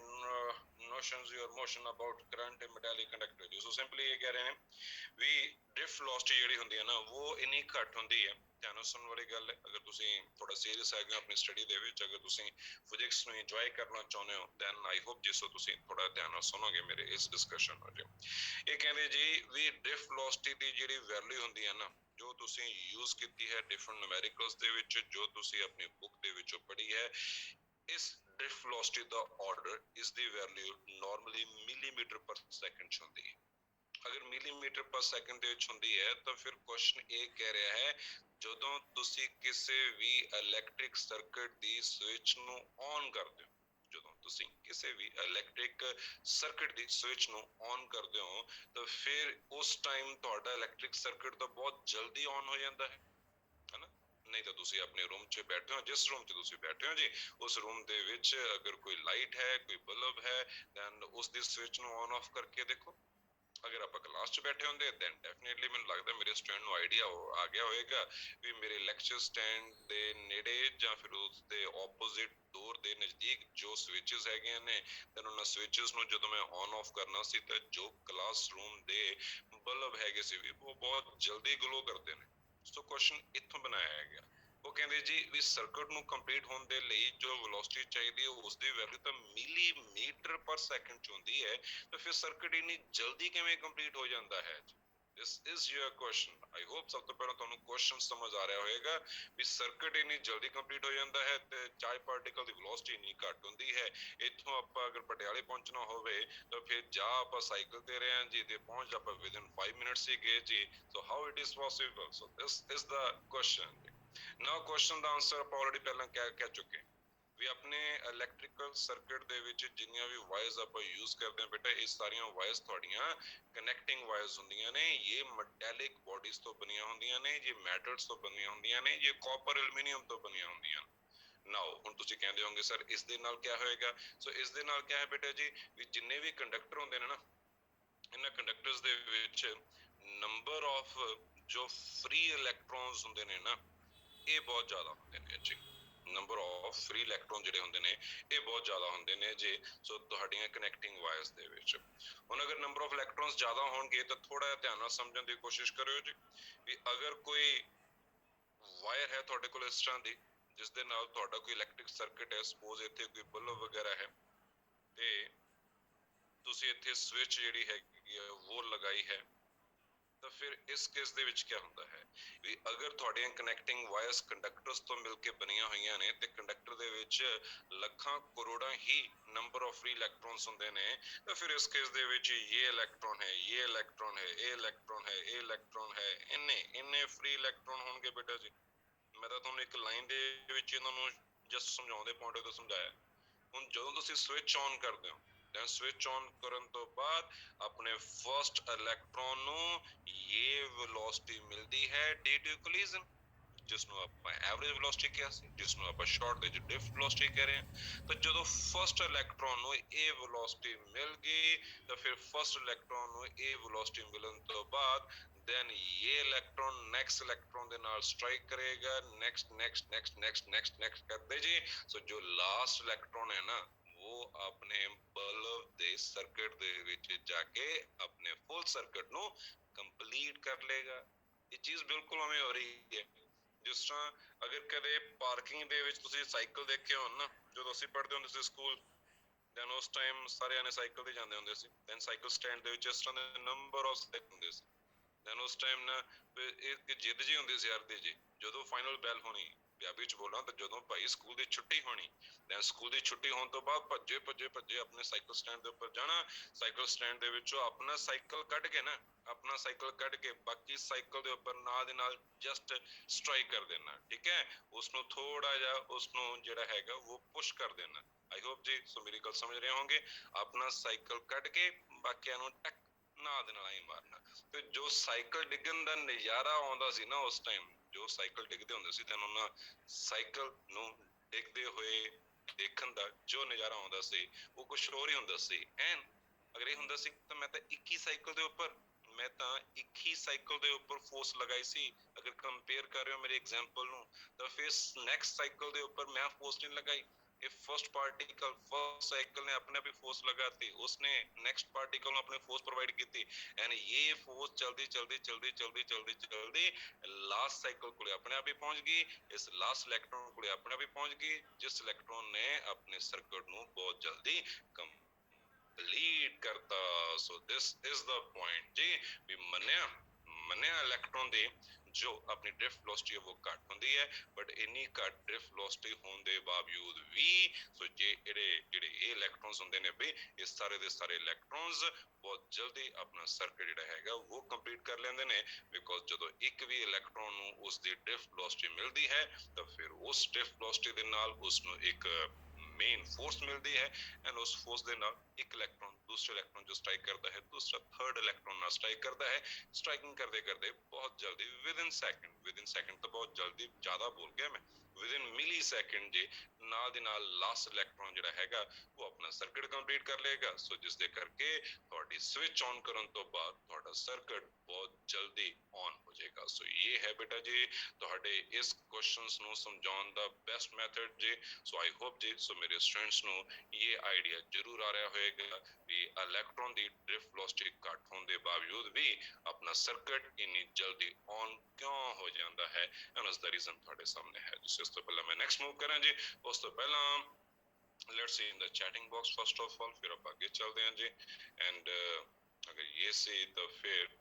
notions your motion about current in metallic conductor ਜੀ। ਸੋ ਸਿੰਪਲੀ ਇਹ ਕਹਿ ਰਹੇ ਨੇ ਵੀ ਡ੍ਰਿਫਟ ਵੈਲੋਸਿਟੀ ਜਿਹੜੀ ਹੁੰਦੀ ਹੈ ਨਾ ਉਹ ਇੰਨੀ ਘੱਟ ਹੁੰਦੀ ਹੈ। ਧਿਆਨ ਸੁਣਨ ਵਾਲੀ ਗੱਲ ਹੈ, ਅਗਰ ਤੁਸੀਂ ਥੋੜਾ ਸੀਰੀਅਸ ਹੈਗੇ ਆਪਣੀ ਸਟੱਡੀ ਦੇ ਵਿੱਚ, ਅਗਰ ਤੁਸੀਂ ਫਿਜ਼ਿਕਸ ਨੂੰ ਇੰਜੋਏ ਕਰਨਾ ਚਾਹੁੰਦੇ ਹੋ ਦੈਨ ਆਈ ਹੋਪ ਜਿਸੋ ਤੁਸੀਂ ਥੋੜਾ ਧਿਆਨ ਨਾਲ ਸੁਣੋਗੇ ਮੇਰੇ ਇਸ ਡਿਸਕਸ਼ਨ ਨੂੰ ਜੀ। ਇਹ ਕਹਿੰਦੇ ਜੀ ਵੀ ਡ੍ਰਿਫਟ ਵੈਲੋਸਿਟੀ ਦੀ ਜਿਹੜੀ ਵੈਲਿਊ ਹੁੰਦੀ ਹੈ ਨਾ, ਜੋ ਤੁਸੀਂ ਯੂਜ਼ ਕੀਤੀ ਹੈ ਡਿਫਰੈਂਟ ਨਿਊਮੈਰੀਕਲਸ ਦੇ ਵਿੱਚ, ਜੋ ਤੁਸੀਂ ਆਪਣੀ ਬੁੱਕ ਦੇ ਵਿੱਚੋਂ ਪੜ੍ਹੀ ਹੈ, ਇਸ ਡ੍ਰਿਫਟ ਵੈਲੋਸਿਟੀ ਦਾ ਆਰਡਰ ਇਸ ਦੀ ਵੈਲਿਊ ਨਾਰਮਲੀ ਮਿਲੀਮੀਟਰ ਪਰ ਸੈਕਿੰਡ ਚ ਹੁੰਦੀ ਹੈ। ਅਗਰ ਮਿਲੀਮੀਟਰ ਪਰ ਸੈਕਿੰਡ ਦੇ ਵਿੱਚ ਹੁੰਦੀ ਹੈ ਤਾਂ ਫਿਰ ਕੁਐਸਚਨ ਇਹ ਕਹਿ ਰਿਹਾ ਹੈ ਜਦੋਂ ਤੁਸੀਂ ਕਿਸੇ ਵੀ ਇਲੈਕਟ੍ਰਿਕ ਸਰਕਟ ਦੀ ਸਵਿਚ ਨੂੰ ਔਨ ਕਰਦੇ ਹੋ, ਜਦੋਂ ਤੁਸੀਂ ਕਿਸੇ ਵੀ ਇਲੈਕਟ੍ਰਿਕ ਸਰਕਟ ਦੀ ਸਵਿਚ ਨੂੰ ਔਨ ਕਰਦੇ ਹੋ ਤਾਂ ਫਿਰ ਉਸ ਟਾਈਮ ਤੁਹਾਡਾ ਇਲੈਕਟ੍ਰਿਕ ਸਰਕਟ ਤਾਂ ਬਹੁਤ ਜਲਦੀ ਔਨ ਹੋ ਜਾਂਦਾ ਹੈ ਨਾ। ਨਹੀਂ ਤਾਂ ਤੁਸੀਂ ਆਪਣੇ ਰੂਮ 'ਚ ਬੈਠੇ ਹੋ, ਜਿਸ ਰੂਮ 'ਚ ਤੁਸੀਂ ਬੈਠੇ ਹੋ ਜੀ ਉਸ ਰੂਮ ਦੇ ਵਿੱਚ ਅਗਰ ਕੋਈ ਲਾਈਟ ਹੈ, ਕੋਈ ਬਲਬ ਹੈ, ਦੈਨ ਉਸ ਦੀ ਸਵਿਚ ਨੂੰ ਔਨ ਆਫ ਕਰਕੇ ਦੇਖੋ। ਅਗਰ ਆਪਾਂ ਕਲਾਸ 'ਚ ਬੈਠੇ ਹੁੰਦੇ ਦੈਨ ਡੈਫੀਨੇਟਲੀ ਮੈਨੂੰ ਲੱਗਦਾ ਮੇਰੇ ਸਟੂਡੈਂਟ ਨੂੰ ਆਈਡੀਆ ਆ ਗਿਆ ਹੋਏਗਾ ਵੀ ਮੇਰੇ ਲੈਕਚਰ ਸਟੈਂਡ ਦੇ ਨੇੜੇ ਜਾਂ ਫਿਰ ਉਸ ਦੇ ਆਪੋਜ਼ਿਟ ਡੋਰ ਦੇ ਨਜ਼ਦੀਕ ਜੋ ਸਵਿਚਸ ਹੈਗੇ ਨੇ, ਦੈਨ ਉਹਨਾਂ ਸਵਿਚਸ ਨੂੰ ਜਦੋਂ ਮੈਂ ਔਨ ਆਫ ਕਰਨਾ ਸੀ ਤਾਂ ਜੋ ਕਲਾਸ ਰੂਮ ਦੇ ਬਲਬ ਹੈਗੇ ਸੀ ਵੀ ਉਹ ਬਹੁਤ ਜਲਦੀ ਗਲੋ ਕਰਦੇ ਨੇ। ਸੋ ਕੁਐਸਚਨ ਇੱਥੋਂ ਬਣਾਇਆ ਗਿਆ। ਉਹ ਕਹਿੰਦੇ ਜੀ ਵੀ ਸਰਕਟ ਨੂੰ ਕੰਪਲੀਟ ਹੋਣ ਦੇ ਲਈ ਜੋ ਵੈਲੋਸਿਟੀ ਚਾਹੀਦੀ ਹੈ ਉਸ ਦੀ ਵੈਲਿਊ ਤਾਂ ਮਿਲੀਮੀਟਰ ਪਰ ਸੈਕਿੰਡ ਚ ਹੁੰਦੀ ਹੈ, ਤਾਂ ਫਿਰ ਸਰਕਟ ਇੰਨੀ ਜਲਦੀ ਕਿਵੇਂ ਕੰਪਲੀਟ ਹੋ ਜਾਂਦਾ ਹੈ? This is your question. I hope ਸਭ ਤੋਂ ਪਹਿਲਾਂ ਤੁਹਾਨੂੰ ਕੁਐਸਚਨ ਸਮਝ ਆ ਰਿਹਾ ਹੋਵੇਗਾ ਵੀ ਸਰਕਟ ਇੰਨੀ ਜਲਦੀ ਕੰਪਲੀਟ ਹੋ ਜਾਂਦਾ ਹੈ ਤੇ ਚਾਰਜ ਪਾਰਟੀਕਲ ਦੀ ਵੈਲੋਸਿਟੀ ਇੰਨੀ ਘੱਟ ਹੁੰਦੀ ਹੈ। ਇੱਥੋਂ ਆਪਾਂ ਅਗਰ ਪਟਿਆਲੇ ਪਹੁੰਚਣਾ ਹੋਵੇ ਤਾਂ ਫਿਰ ਜਾਂ ਆਪਾਂ ਸਾਈਕਲ ਤੇ ਰਹੇ ਹਾਂ ਜੀ ਤੇ ਪਹੁੰਚ ਆਪਾਂ within 5 minutes ਹੀ ਗਏ ਜੀ। So how it is possible? So this is the question. Now question the answer ਆਪਾਂ ਆਲਰੇਡੀ ਪਹਿਲਾਂ ਕਹਿ ਚੁੱਕੇ ਵੀ ਆਪਣੇ ਇਲੈਕਟ੍ਰੀਕਲ ਸਰਕਟ ਦੇ ਵਿੱਚ ਜਿੰਨੀਆਂ ਵੀ ਵਾਇਰਸ ਆਪਾਂ ਯੂਜ਼ ਕਰਦੇ ਹਾਂ ਬੇਟਾ, ਇਹ ਸਾਰੀਆਂ ਵਾਇਰਸ ਤੁਹਾਡੀਆਂ ਕਨੈਕਟਿੰਗ ਵਾਇਰਸ ਹੁੰਦੀਆਂ ਨੇ। ਇਹ ਮੈਟੈਲਿਕ ਬੋਡੀਜ਼ ਤੋਂ ਬਣੀਆਂ ਹੁੰਦੀਆਂ ਨੇ, ਇਹ ਮੈਟਲਸ ਤੋਂ ਬਣੀਆਂ ਹੁੰਦੀਆਂ ਨੇ, ਇਹ ਕਾਪਰ ਐਲੂਮੀਨੀਅਮ ਤੋਂ ਬਣੀਆਂ ਹੁੰਦੀਆਂ ਨੇ। ਨਾਓ ਹੁਣ ਤੁਸੀਂ ਕਹਿੰਦੇ ਹੋਗੇ ਸਰ ਇਸ ਦੇ ਨਾਲ ਕਿਆ ਹੋਏਗਾ? ਸੋ ਇਸ ਦੇ ਨਾਲ ਕਿਆ ਹੈ ਬੇਟਾ ਜੀ ਵੀ ਜਿੰਨੇ ਵੀ ਕੰਡਕਟਰ ਹੁੰਦੇ ਨੇ ਨਾ, ਇਹਨਾਂ ਕੰਡਕਟਰਸ ਦੇ ਵਿੱਚ ਨੰਬਰ ਆਫ ਜੋ ਫ੍ਰੀ ਇਲੈਕਟ੍ਰੋਨਸ ਹੁੰਦੇ ਨੇ ਨਾ, ਇਹ ਬਹੁਤ ਜ਼ਿਆਦਾ ਹੁੰਦੇ ਨੇ ਜੀ। ਨੰਬਰ ਆਫ ਫ੍ਰੀ ਇਲੈਕਟ੍ਰੋਨ ਜਿਹੜੇ ਹੁੰਦੇ ਨੇ ਇਹ ਬਹੁਤ ਜ਼ਿਆਦਾ ਹੁੰਦੇ ਨੇ ਜੀ। ਸੋ ਤੁਹਾਡੀਆਂ ਕਨੈਕਟਿੰਗ ਵਾਇਰਸ ਦੇ ਵਿੱਚ ਹੁਣ ਅਗਰ ਨੰਬਰ ਆਫ ਇਲੈਕਟ੍ਰੋਨਸ ਜ਼ਿਆਦਾ ਹੋਣਗੇ ਤਾਂ ਥੋੜਾ ਜਿਹਾ ਧਿਆਨ ਨਾਲ ਸਮਝਣ ਦੀ ਕੋਸ਼ਿਸ਼ ਕਰਿਓ ਜੀ ਵੀ ਅਗਰ ਕੋਈ ਵਾਇਰ ਹੈ ਤੁਹਾਡੇ ਕੋਲ ਇਸ ਤਰ੍ਹਾਂ ਦੀ ਜਿਸ ਦੇ ਨਾਲ ਤੁਹਾਡਾ ਕੋਈ ਇਲੈਕਟ੍ਰਿਕ ਸਰਕਟ ਹੈ, ਸਪੋਜ਼ ਇੱਥੇ ਕੋਈ ਬਲਬ ਵਗੈਰਾ ਹੈ ਤੇ ਤੁਸੀਂ ਇੱਥੇ ਸਵਿਚ ਜਿਹੜੀ ਹੈਗੀ ਹੈ ਉਹ ਲਗਾਈ ਹੈ ਤਾਂ ਫਿਰ ਇਸ ਕੇਸ ਦੇ ਵਿੱਚ ਕੀ ਹੁੰਦਾ ਹੈ ਵੀ ਅਗਰ ਤੁਹਾਡੀਆਂ ਕਨੈਕਟਿੰਗ ਵਾਇਰਸ ਕੰਡਕਟਰਸ ਤੋਂ ਮਿਲ ਕੇ ਬਣੀਆਂ ਹੋਈਆਂ ਨੇ ਤੇ ਕੰਡਕਟਰ ਦੇ ਵਿੱਚ ਲੱਖਾਂ ਕਰੋੜਾਂ ਹੀ ਨੰਬਰ ਆਫ ਫ੍ਰੀ ਇਲੈਕਟ੍ਰੋਨਸ ਹੁੰਦੇ ਨੇ ਤਾਂ ਫਿਰ ਇਸ ਕੇਸ ਦੇ ਵਿੱਚ ਇਹ ਇਲੈਕਟ੍ਰੋਨ ਹੈ, ਇਹ ਇਲੈਕਟ੍ਰੋਨ ਹੈ, ਇਹ ਇਲੈਕਟ੍ਰੋਨ ਹੈ, ਇਹ ਇਲੈਕਟ੍ਰੋਨ ਹੈ, ਇੰਨੇ ਫ੍ਰੀ ਇਲੈਕਟ੍ਰੋਨ ਹੋਣਗੇ ਬੇਟਾ ਜੀ। ਮੈਂ ਤਾਂ ਤੁਹਾਨੂੰ ਇੱਕ ਲਾਈਨ ਦੇ ਵਿੱਚ ਇਹਨਾਂ ਨੂੰ ਜਸਟ ਸਮਝਾਉਂਦੇ ਪੁਆਇੰਟ ਤੋਂ ਸਮਝਾਇਆ। ਹੁਣ ਜਦੋਂ ਤੁਸੀਂ ਸਵਿਚ ਔਨ ਕਰਦੇ ਹੋ ਤਾਂ ਸਵਿਚ ਔਨ ਕਰਨ ਤੋਂ ਬਾਅਦ ਆਪਣੇ ਫਰਸਟ ਇਲੈਕਟ੍ਰੋਨ ਨੂੰ ਇਹ ਵੈਲੋਸਿਟੀ ਮਿਲਦੀ ਹੈ ਡੀ ਟੂ ਕੋਲੀਜ਼ਨ, ਜਿਸ ਨੂੰ ਆਪਾਂ ਐਵਰੇਜ ਵੈਲੋਸਿਟੀ ਕਿਹਾ ਸੀ, ਜਿਸ ਨੂੰ ਆਪਾਂ ਸ਼ਾਰਟ ਦੇ ਵਿੱਚ ਡ੍ਰਿਫਟ ਵੈਲੋਸਿਟੀ ਕਹਿ ਰਹੇ ਹਾਂ। ਤਾਂ ਜਦੋਂ ਫਰਸਟ ਇਲੈਕਟ੍ਰੋਨ ਨੂੰ ਇਹ ਵੈਲੋਸਿਟੀ ਮਿਲ ਗਈ ਤਾਂ ਫਿਰ ਫਰਸਟ ਇਲੈਕਟ੍ਰੋਨ ਨੂੰ ਇਹ ਵੈਲੋਸਿਟੀ ਮਿਲਣ ਤੋਂ ਬਾਅਦ then ये इलेक्ट्रॉन नेक्स्ट इलेक्ट्रॉन ਦੇ ਨਾਲ ਸਟ੍ਰਾਈਕ ਕਰੇਗਾ, नेक्स्ट करते जी। सो जो लास्ट इलेक्ट्रॉन है ना वो अपने बल्ब ਦੇ ਸਰਕਟ ਦੇ ਵਿੱਚ ਜਾ ਕੇ ਆਪਣੇ ਫੁੱਲ ਸਰਕਟ ਨੂੰ ਕੰਪਲੀਟ ਕਰ ਲੇਗਾ। ਇਹ ਚੀਜ਼ ਬਿਲਕੁਲ ਉਵੇਂ ਹੋ ਰਹੀ ਹੈ ਜਿਸ ਤਰ੍ਹਾਂ ਅਗਰ ਕਦੇ ਪਾਰਕਿੰਗ ਦੇ ਵਿੱਚ ਤੁਸੀਂ ਸਾਈਕਲ ਦੇਖੇ ਹੋਣ ਨਾ, ਜਦੋਂ ਅਸੀਂ ਪੜ੍ਹਦੇ ਹੁੰਦੇ ਸੀ ਸਕੂਲ, ਦੈਨ ਉਸ ਟਾਈਮ ਸਾਰਿਆਂ ਨੇ ਸਾਈਕਲ ਤੇ ਜਾਂਦੇ ਹੁੰਦੇ ਸੀ। ਦੈਨ ਸਾਈਕਲ ਸਟੈਂਡ ਦੇ ਵਿੱਚ ਇਸ ਤਰ੍ਹਾਂ ਦੇ ਨੰਬਰ ਆਫ ਸਾਈਕਲ ਹੁੰਦੇ ਸੀ। ਦੈਨ ਉਸ ਟਾਈਮ ਨਾ ਇੱਕ ਜਿੱਦ ਜੀ ਹੁੰਦੀ ਸੀ ਯਾਰ ਦੀ ਜੀ, ਜਦੋਂ ਫਾਈਨਲ ਬੈਲ ਹੋਣੀ, ਪੰਜਾਬੀ ਚ ਬੋਲਾਂ ਤਾਂ ਜਦੋਂ ਭਾਈ ਸਕੂਲ ਦੀ ਛੁੱਟੀ ਹੋਣੀ, ਦੈਨ ਸਕੂਲ ਦੀ ਛੁੱਟੀ ਹੋਣ ਤੋਂ ਬਾਅਦ ਭੱਜੇ ਆਪਣੇ ਸਾਈਕਲ ਸਟੈਂਡ ਦੇ ਉੱਪਰ ਜਾਣਾ, ਸਾਈਕਲ ਸਟੈਂਡ ਦੇ ਵਿੱਚੋਂ ਆਪਣਾ ਸਾਈਕਲ ਕੱਢ ਕੇ ਨਾ, ਆਪਣਾ ਸਾਈਕਲ ਕੱਢ ਕੇ ਬਾਕੀ ਸਾਈਕਲ ਦੇ ਉੱਪਰ ਨਾਲ ਦੇ ਨਾਲ ਜਸਟ ਸਟ੍ਰਾਈਕ ਕਰ ਦੇਣਾ, ਠੀਕ ਹੈ। ਉਸਨੂੰ ਥੋੜਾ ਜਿਹਾ ਉਸਨੂੰ ਜਿਹੜਾ ਹੈਗਾ ਉਹ ਪੁਸ਼ ਕਰ ਦੇਣਾ। ਆਈ ਹੋਪ ਜੀ ਸੋ ਮੇਰੀ ਗੱਲ ਸਮਝ ਰਹੇ ਹੋਵੋਗੇ। ਆਪਣਾ ਸਾਈਕਲ ਕੱਢ ਕੇ ਬਾਕੀਆਂ ਨੂੰ ਟੱਕ ਨਾਲ ਦੇ ਨਾਲ ਹੀ ਮਾਰਨਾ। ਤੇ ਜੋ ਸਾਈਕਲ ਡਿੱਗਣ ਦਾ ਨਜ਼ਾਰਾ ਆਉਂਦਾ ਸੀ ਨਾ ਉਸ ਟਾਈਮ, ਜੋ ਸਾਈਕਲ ਡਿੱਗਦੇ ਹੁੰਦੇ ਸੀ ਤਾਂ ਉਹਨਾਂ ਸਾਈਕਲ ਨੂੰ ਡਿੱਗਦੇ ਹੋਏ ਦੇਖਣ ਦਾ ਜੋ ਨਜ਼ਾਰਾ ਆਉਂਦਾ ਸੀ ਉਹ ਕੁਛ ਹੋਰ ਹੀ ਹੁੰਦਾ ਸੀ। ਐਨ ਅਗਰ ਇਹ ਹੁੰਦਾ ਸੀ ਤਾਂ ਮੈਂ ਤਾਂ 21 ਸਾਈਕਲ ਦੇ ਉੱਪਰ ਫੋਰਸ ਲਗਾਈ ਸੀ। ਅਗਰ ਕੰਪੇਅਰ ਕਰ ਰਹੇ ਹੋ ਮੇਰੇ ਐਗਜ਼ਾਮਪਲ ਨੂੰ ਤਾਂ ਫਿਰ ਨੈਕਸਟ ਸਾਈਕਲ ਦੇ ਉੱਪਰ ਮੈਂ ਫੋਰਸ ਨਹੀਂ ਲਗਾਈ। ਇਹ ਫਰਸਟ ਸਾਈਕਲ ਨੇ ਆਪਣੇ ਆਪ ਹੀ ਫੋਰਸ ਲਗਾਤੀ, ਉਸਨੇ ਨੈਕਸਟ ਪਾਰਟੀਕਲ ਨੂੰ ਆਪਣੇ ਫੋਰਸ ਪ੍ਰੋਵਾਈਡ ਕੀਤੀ ਐਂਡ ਇਹ ਫੋਰਸ ਚਲਦੀ ਲਾਸਟ ਸਾਈਕਲ ਕੋਲੇ ਆਪਣੇ ਆਪ ਹੀ ਪਹੁੰਚ ਗਈ। ਇਸ ਲਾਸਟ ਇਲੈਕਟ੍ਰੋਨ ਕੋਲੇ ਆਪਣੇ ਆਪ ਹੀ ਪਹੁੰਚ ਗਈ ਜਿਸ ਇਲੈਕਟ੍ਰੋਨ ਨੇ ਆਪਣੇ ਸਰਕਟ ਨੂੰ ਬਹੁਤ ਜਲਦੀ ਕੰਪਲੀਟ ਕਰਤਾ। ਸੋ ਦਿਸ ਇਜ਼ ਦਾ ਪੁਆਇੰਟ ਜੀ, ਵੀ ਮੰਨਿਆ ਇਲੈਕਟ੍ਰੋਨ ਦੀ ਜੋ ਆਪਣੀ ਡ੍ਰਿਫਟ ਵੈਲੋਸਿਟੀ ਹੈ ਉਹ ਘੱਟ ਹੁੰਦੀ ਹੈ, ਬਟ ਇੰਨੀ ਘੱਟ ਡ੍ਰਿਫਟ ਵੈਲੋਸਿਟੀ ਹੋਣ ਦੇ ਬਾਵਜੂਦ ਵੀ ਸੋ ਜਿਹੜੇ ਇਹ ਇਲੈਕਟ੍ਰੋਨਸ ਹੁੰਦੇ ਨੇ ਬਈ ਇਹ ਸਾਰੇ ਦੇ ਸਾਰੇ ਇਲੈਕਟ੍ਰੋਨਸ ਬਹੁਤ ਜਲਦੀ ਆਪਣਾ ਸਰਕਟ ਜਿਹੜਾ ਹੈਗਾ ਉਹ ਕੰਪਲੀਟ ਕਰ ਲੈਂਦੇ ਨੇ। ਬਿਕੋਜ਼ ਜਦੋਂ ਇੱਕ ਵੀ ਇਲੈਕਟ੍ਰੋਨ ਨੂੰ ਉਸਦੀ ਡ੍ਰਿਫਟ ਵੈਲੋਸਿਟੀ ਮਿਲਦੀ ਹੈ ਤਾਂ ਫਿਰ ਉਸ ਡ੍ਰਿਫਟ ਵੈਲੋਸਿਟੀ ਦੇ ਨਾਲ ਉਸਨੂੰ ਇੱਕ ਮੇਨ ਫੋਰਸ ਮਿਲਦੀ ਹੈ ਐਂਡ ਉਸ ਫੋਰਸ ਦੇ ਨਾਲ ਇੱਕ ਇਲੈਕਟ੍ਰੋਨ ਦੂਸਰੇ ਇਲੈਕਟ੍ਰੋਨ ਜੋ ਸਟ੍ਰਾਈਕ ਕਰਦਾ ਹੈ, ਦੂਸਰਾ ਥਰਡ ਇਲੈਕਟ੍ਰੋਨ ਨਾਲ ਸਟ੍ਰਾਈਕ ਕਰਦਾ ਹੈ। ਸਟ੍ਰਾਈਕਿੰਗ ਕਰਦੇ ਕਰਦੇ ਬਹੁਤ ਜਲਦੀ ਵਿਦਿਨ ਸੈਕਿੰਡ ਤਾਂ ਬਹੁਤ ਜਲਦੀ ਜ਼ਿਆਦਾ ਬੋਲ ਗਿਆ ਮੈਂ, ਵਿਦਿਨ ਮਿਲੀ ਸੈਕਿੰਡ ਜੀ ਨਾਲ ਦੇ ਨਾਲ ਲਾਸਟ ਇਲੈਕਟ੍ਰੋਨ ਜਿਹੜਾ ਹੈਗਾ ਉਹ ਆਪਣਾ ਸਰਕਟ ਕੰਪਲੀਟ ਕਰ ਲਏਗਾ। ਸੋ ਜਿਸ ਦੇ ਕਰਕੇ ਤੁਹਾਡੀ ਸਵਿਚ ਔਨ ਕਰਨ ਤੋਂ ਬਾਅਦ ਤੁਹਾਡਾ ਸਰਕਟ ਬਹੁਤ ਜਲਦੀ ਔਨ ਹੋ ਜਾਏਗਾ। ਸੋ ਇਹ ਹੈ ਬੇਟਾ ਜੀ ਤੁਹਾਡੇ ਇਸ ਕੁਐਸਚਨਸ ਨੂੰ ਸਮਝਾਉਣ ਦਾ ਬੈਸਟ ਮੈਥਡ ਜੀ। ਸੋ ਆਈ ਹੋਪ ਜੀ ਸੋ ਮੇਰੇ ਸਟੂਡੈਂਟਸ ਨੂੰ ਇਹ ਆਈਡੀਆ ਜ਼ਰੂਰ ਆ ਰਿਹਾ ਹੋਏਗਾ ਵੀ ਇਲੈਕਟ੍ਰੋਨ ਦੀ ਡ੍ਰਿਫਟ ਵੈਲੋਸਿਟੀ ਘੱਟ ਹੋਣ ਦੇ ਬਾਵਜੂਦ ਵੀ ਆਪਣਾ ਸਰਕਟ ਇੰਨੀ ਜਲਦੀ ਔਨ ਕਿਉਂ ਹੋ ਜਾਂਦਾ ਹੈ ਐਂਡ ਉਸ ਦਾ ਰੀਜ਼ਨ ਤੁਹਾਡੇ ਸਾਹਮਣੇ ਹੈ। ਜਿਸ ਤੋਂ ਪਹਿਲਾਂ ਮੈਂ ਨੈਕਸਟ ਮੂਵ ਕਰਾਂ ਜੀ, ਉਸ ਤੋਂ ਪਹਿਲਾਂ let's see in the chatting box first of all, फिर आप आगे चलते हैं जी। एंड अगर ये सही तो फिर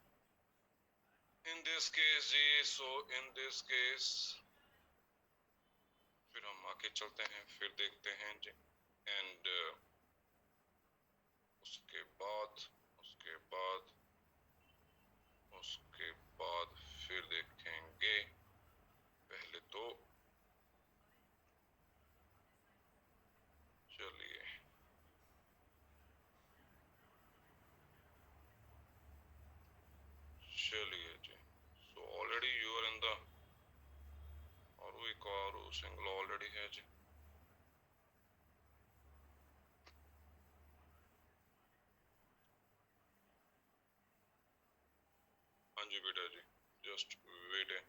in this case ji, so in this case फिर हम आगे चलते हैं, फिर देखते हैं जी। एंड उसके बाद उसके बाद उसके बाद फिर देखेंगे, पहले तो चलिए चलिए जी। So already you are in the और एक और सिंगल ऑलरेडी है जी। हाँ जी बेटा जी, जस्ट वेट है।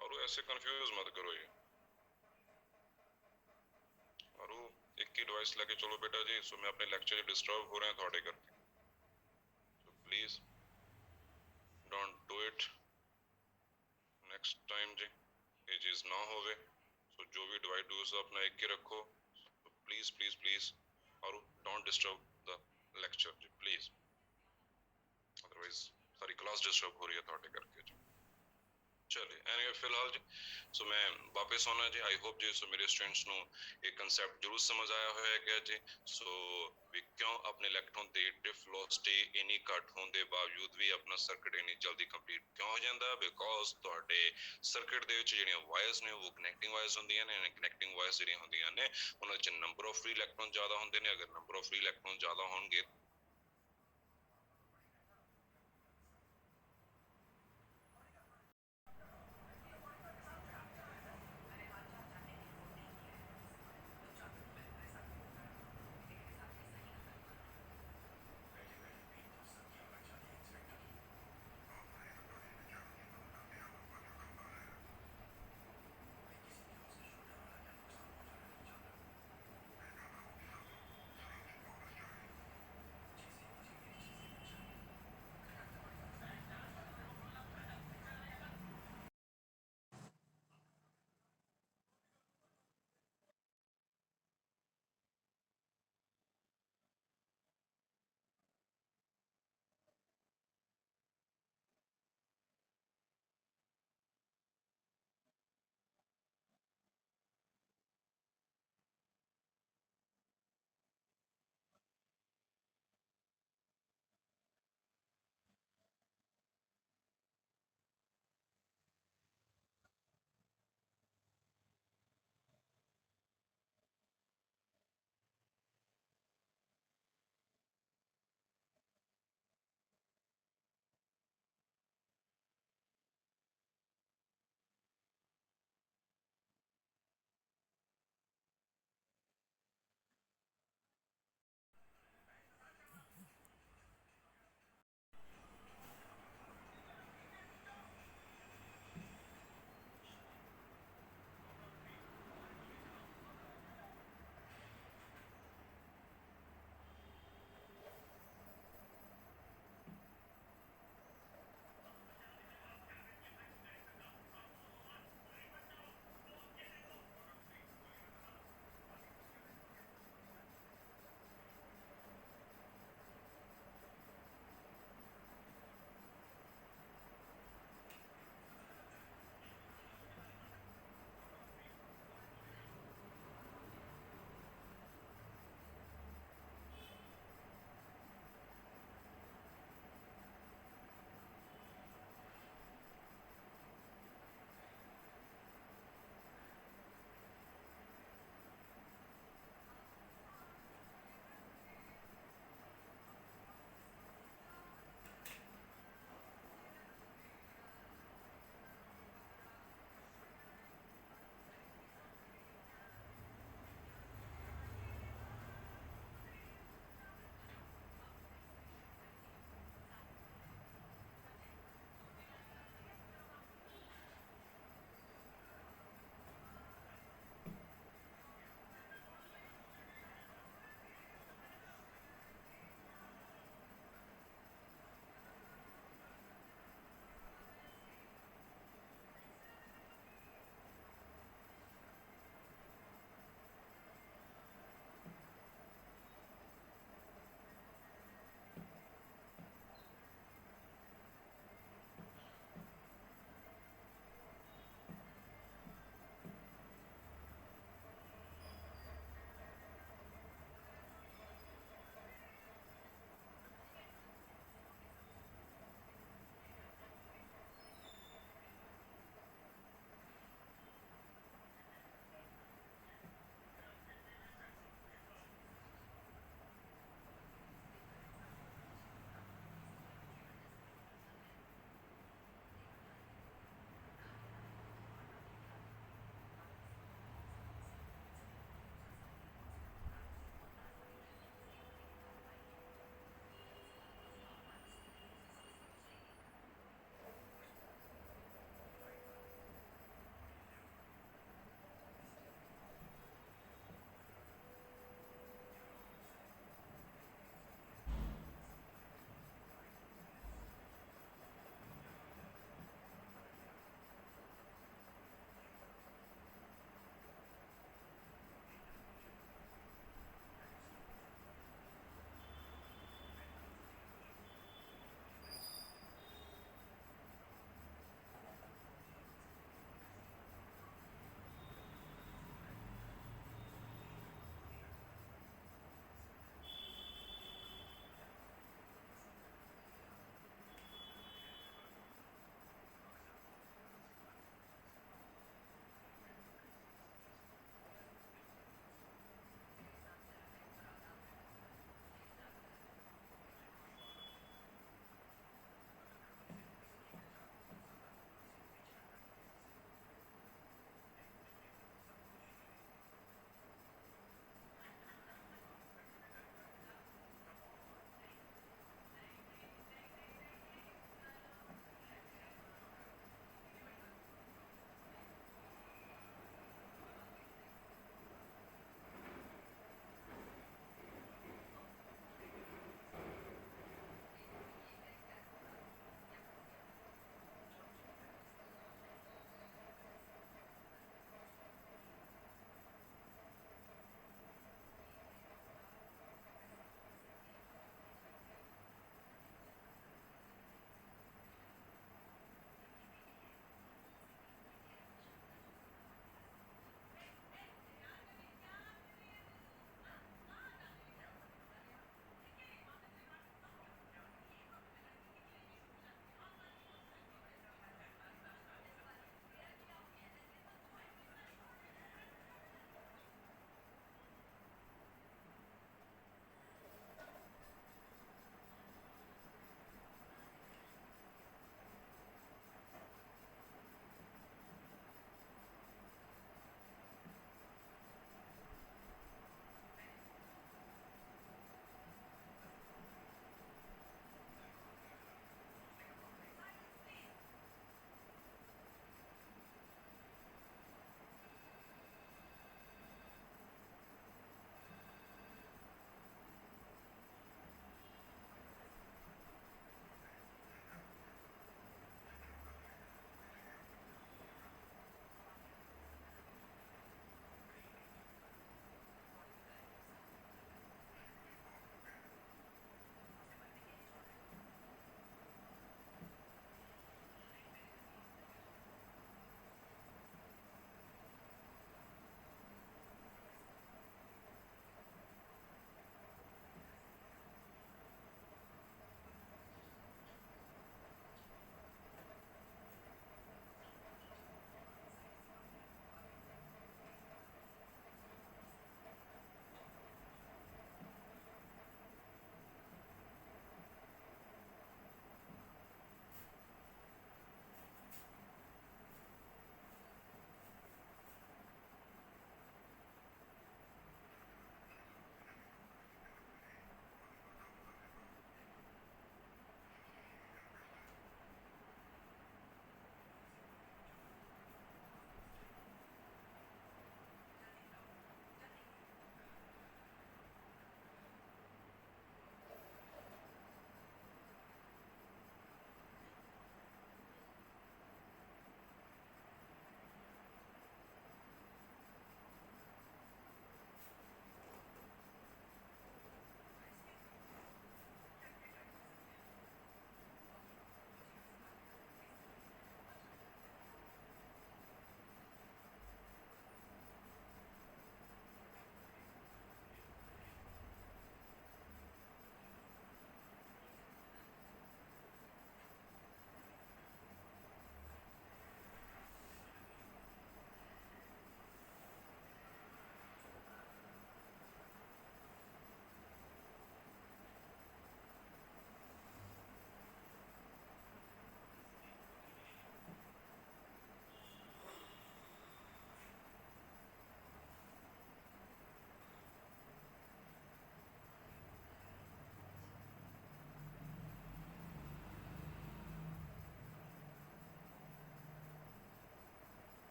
और ऐसे कंफ्यूज मत करो ये, और ਇੱਕ ਹੀ ਡਿਵਾਈਸ ਲੈ ਕੇ ਚਲੋ ਬੇਟਾ ਜੀ। ਸੋ ਮੈਂ ਆਪਣੇ ਲੈਕਚਰ 'ਚ ਡਿਸਟਰਬ ਹੋ ਰਿਹਾ ਤੁਹਾਡੇ ਕਰਕੇ, so please don't do it next time ਜੀ, ਇਹ ਚੀਜ਼ ਨਾ ਹੋਵੇ। ਸੋ ਜੋ ਵੀ ਡਿਵਾਈਸ ਡੂਸ ਆਪਣਾ ਇੱਕ ਹੀ ਰੱਖੋ, ਪਲੀਜ਼ ਪਲੀਜ਼ ਪਲੀਜ਼, ਔਰ ਡੋਂਟ ਡਿਸਟਰਬ ਦ ਲੈਕਚਰ ਜੀ please, otherwise sorry class disturb ਹੋ ਰਹੀ ਹੈ ਤੁਹਾਡੇ ਕਰਕੇ ਜੀ। ਚਲੇ ਐਨੀਵੇ ਫਿਲਹਾਲ ਜੀ, ਸੋ ਮੈਂ ਵਾਪਿਸ ਆਉਣਾ ਜੀ। ਆਈ ਹੋਪ ਜੀ ਸੋ ਮੇਰੇ ਸਟੂਡੈਂਟਸ ਨੂੰ ਇਹ ਕਨਸੈਪਟ ਜ਼ਰੂਰ ਸਮਝ ਆਇਆ ਹੋਏਗਾ ਜੀ। ਸੋ ਵੀ ਕਿਉਂ ਆਪਣੇ ਇਲੈਕਟ੍ਰੋਨ ਦੀ ਡਿਫ ਵੈਲੋਸਿਟੀ ਇੰਨੀ ਘੱਟ ਹੋਣ ਦੇ ਬਾਵਜੂਦ ਵੀ ਆਪਣਾ ਸਰਕਟ ਇੰਨੀ ਜਲਦੀ ਕੰਪਲੀਟ ਕਿਉਂ ਹੋ ਜਾਂਦਾ, ਬਿਕੋਜ਼ ਤੁਹਾਡੇ ਸਰਕਟ ਦੇ ਵਿੱਚ ਜਿਹੜੀਆਂ ਵਾਇਰਸ ਨੇ ਉਹ ਕਨੈਕਟਿੰਗ ਵਾਇਰਸ ਹੁੰਦੀਆਂ ਨੇ। ਕਨੈਕਟਿੰਗ ਵਾਇਰਸ ਜਿਹੜੀਆਂ ਹੁੰਦੀਆਂ ਨੇ ਉਹਨਾਂ 'ਚ ਨੰਬਰ ਆਫ ਫ੍ਰੀ ਇਲੈਕਟ੍ਰੋਨ ਜ਼ਿਆਦਾ ਹੁੰਦੇ ਨੇ। ਅਗਰ ਨੰਬਰ ਆਫ ਫ੍ਰੀ ਇਲੈਕਟ੍ਰੋਨ ਜ਼ਿਆਦਾ ਹੋਣਗੇ